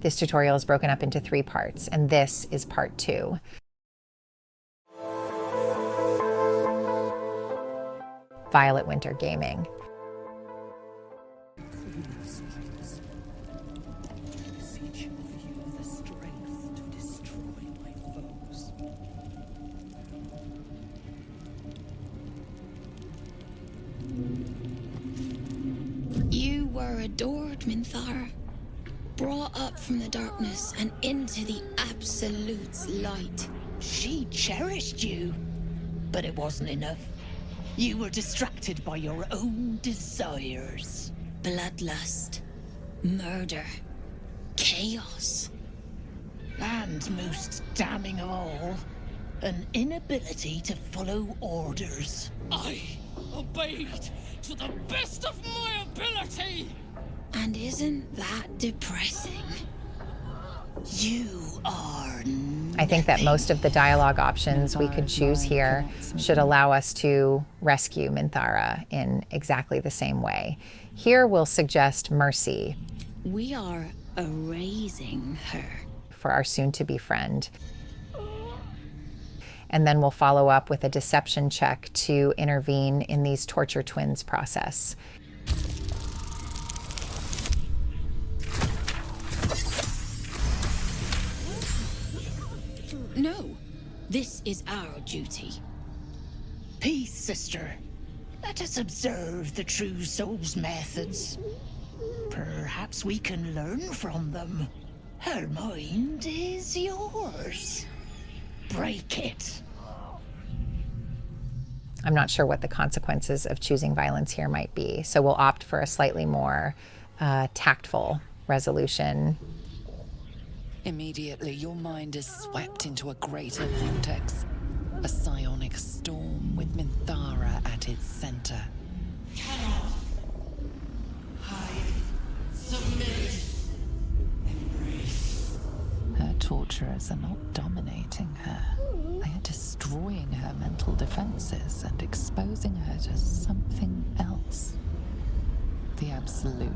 This tutorial is broken up into 3 parts, and this is part 2. Violet Winter Gaming. You were adored, Minthara. Brought up from the darkness and into the Absolute's light. She cherished you, but it wasn't enough. You were distracted by your own desires. Bloodlust, murder, chaos. And most damning of all, an inability to follow orders. I obeyed to the best of my ability! And isn't that depressing? You are I think that most of the dialogue options we could choose here should allow us to rescue Minthara in exactly the same way. Here we'll suggest mercy. We are erasing her. For our soon-to-be friend. And then we'll follow up with a deception check to intervene in these torture twins process. No, this is our duty. Peace, sister. Let us observe the true soul's methods. Perhaps we can learn from them. Her mind is yours. Break it. I'm not sure what the consequences of choosing violence here might be, so we'll opt for a slightly more tactful resolution. Immediately, your mind is swept into a greater vortex, a psionic storm with Minthara at its center. Cannot hide, submit, embrace. Her torturers are not dominating her. They are destroying her mental defenses and exposing her to something else. The Absolute.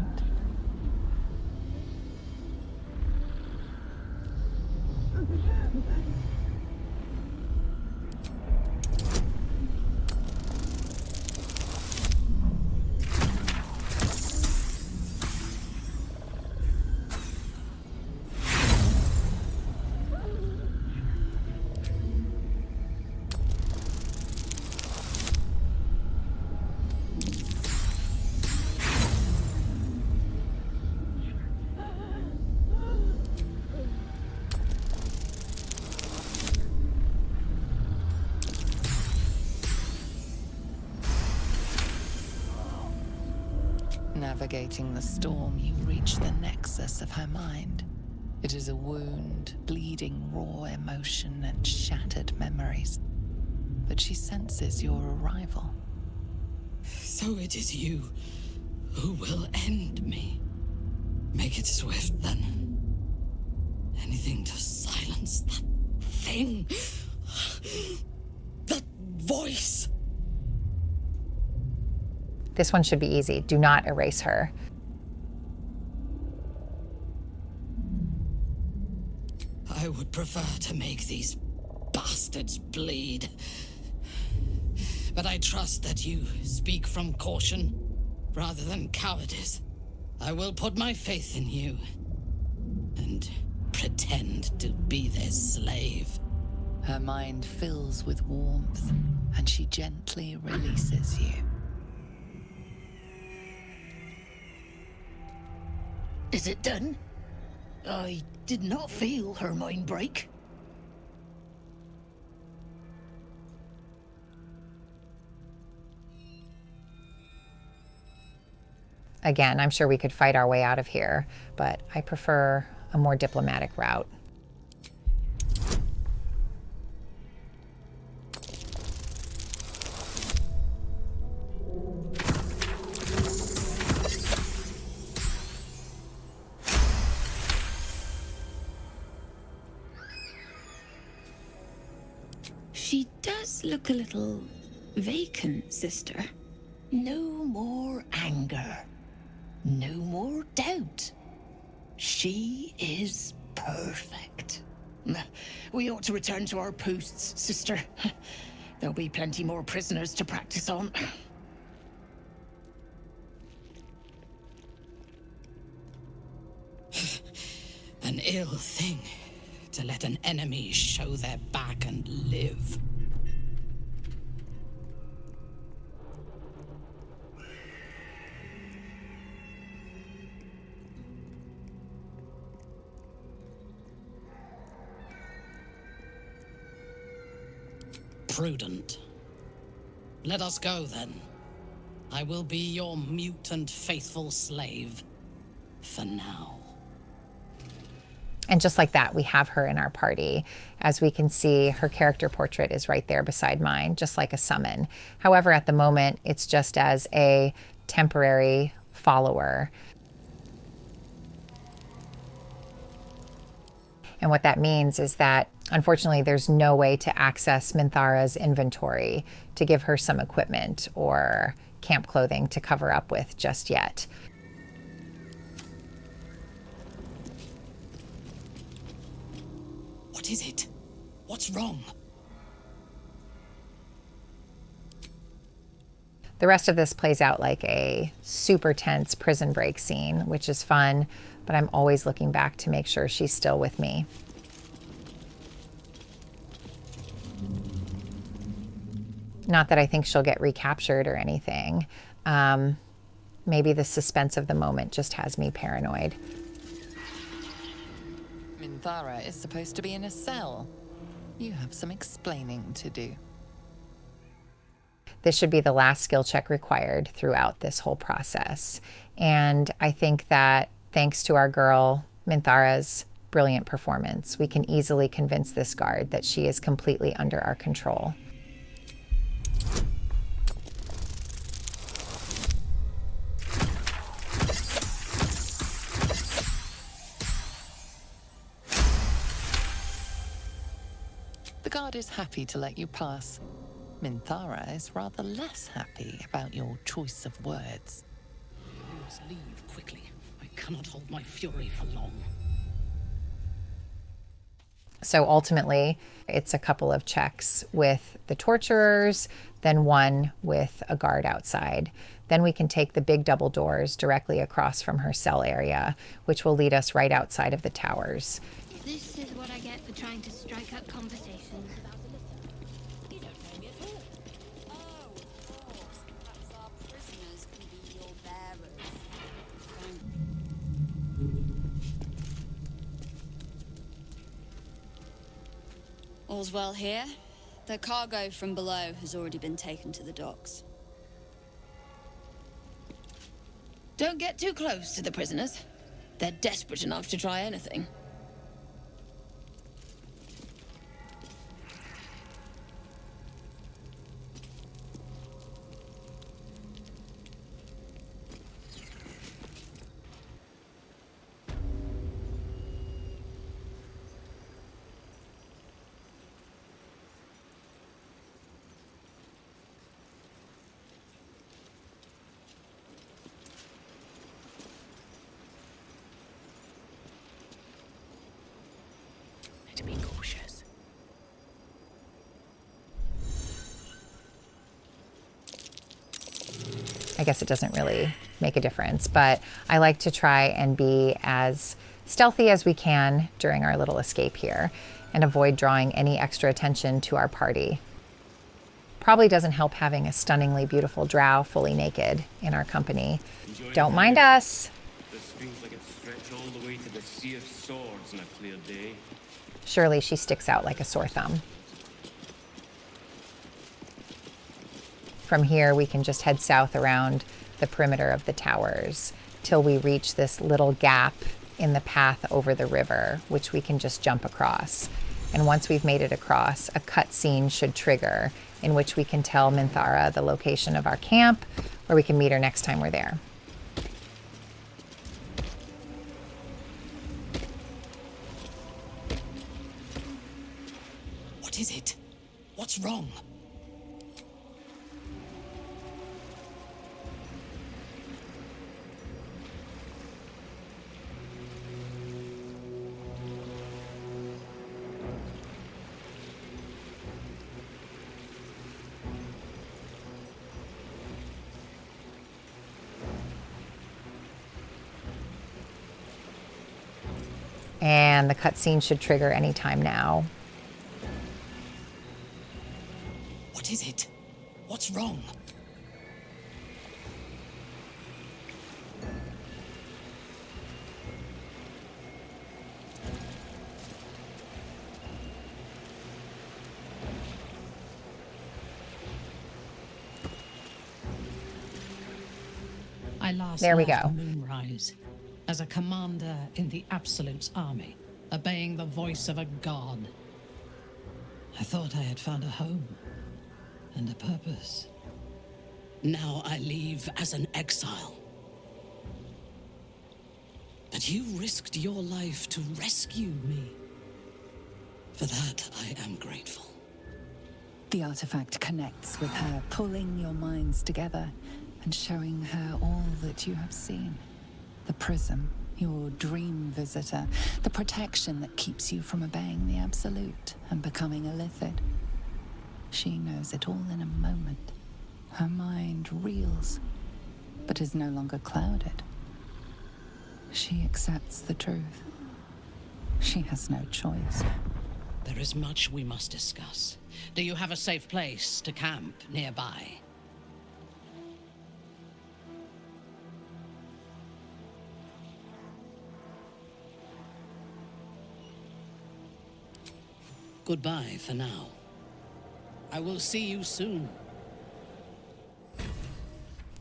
Navigating the storm, you reach the nexus of her mind. It is a wound, bleeding raw emotion and shattered memories. But she senses your arrival. So it is you who will end me. Make it swift, then. Anything to silence that thing. That voice. This one should be easy. Do not erase her. I would prefer to make these bastards bleed. But I trust that you speak from caution rather than cowardice. I will put my faith in you and pretend to be their slave. Her mind fills with warmth, and she gently releases you. Is it done? I did not feel her mind break. Again, I'm sure we could fight our way out of here, but I prefer a more diplomatic route. She does look a little vacant, sister. No more anger. No more doubt. She is perfect. We ought to return to our posts, sister. There'll be plenty more prisoners to practice on. An ill thing to let an enemy show their back and live. Prudent. Let us go, then. I will be your mute and faithful slave. For now. And just like that, we have her in our party. As we can see, her character portrait is right there beside mine, just like a summon. However, at the moment, it's just as a temporary follower. And what that means is that, unfortunately, there's no way to access Minthara's inventory to give her some equipment or camp clothing to cover up with just yet. What is it? What's wrong? The rest of this plays out like a super tense prison break scene, which is fun, but I'm always looking back to make sure she's still with me. Not that I think she'll get recaptured or anything. Maybe the suspense of the moment just has me paranoid. Minthara is supposed to be in a cell. You have some explaining to do. This should be the last skill check required throughout this whole process. And I think that thanks to our girl, Minthara's brilliant performance, we can easily convince this guard that she is completely under our control. The guard is happy to let you pass. Minthara is rather less happy about your choice of words. You must leave quickly. I cannot hold my fury for long. So ultimately, it's a couple of checks with the torturers, then one with a guard outside. Then we can take the big double doors directly across from her cell area, which will lead us right outside of the towers. This is what I get for trying to strike up conversations about a litter. You don't know me at all. Oh, of course. Perhaps our prisoners can be your bearers. All's well here. The cargo from below has already been taken to the docks. Don't get too close to the prisoners. They're desperate enough to try anything. To be cautious. I guess it doesn't really make a difference, but I like to try and be as stealthy as we can during our little escape here and avoid drawing any extra attention to our party. Probably doesn't help having a stunningly beautiful drow fully naked in our company. Don't mind us. This feels like it stretched all the way to the Sea of Swords on a clear day. Surely she sticks out like a sore thumb. From here, we can just head south around the perimeter of the towers till we reach this little gap in the path over the river, which we can just jump across. And once we've made it across, a cutscene should trigger in which we can tell Minthara the location of our camp, where we can meet her next time we're there. What is it? What's wrong? And the cutscene should trigger anytime now. What is it? What's wrong? I last There we left go. Moonrise as a commander in the Absolute's army, obeying the voice of a god. I thought I had found a home and a purpose. Now I leave as an exile. But you risked your life to rescue me. For that, I am grateful. The artifact connects with her, pulling your minds together and showing her all that you have seen. The prism, your dream visitor, the protection that keeps you from obeying the Absolute and becoming a Lithid. She knows it all in a moment. Her mind reels, but is no longer clouded. She accepts the truth. She has no choice. There is much we must discuss. Do you have a safe place to camp nearby? Goodbye for now. I will see you soon.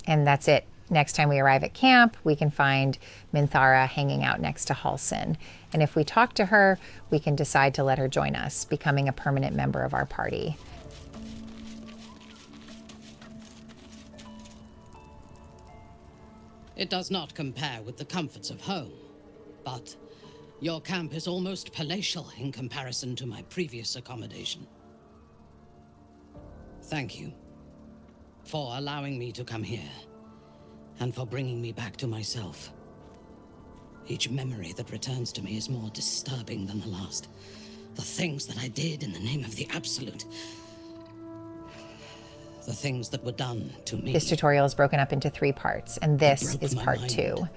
And that's it. Next time we arrive at camp, we can find Minthara hanging out next to Halsin. And if we talk to her, we can decide to let her join us, becoming a permanent member of our party. It does not compare with the comforts of home, but your camp is almost palatial in comparison to my previous accommodation. Thank you for allowing me to come here, and for bringing me back to myself. Each memory that returns to me is more disturbing than the last. The things that I did in the name of the Absolute. The things that were done to me. This tutorial is broken up into 3 parts, and this broke is my part mind. 2.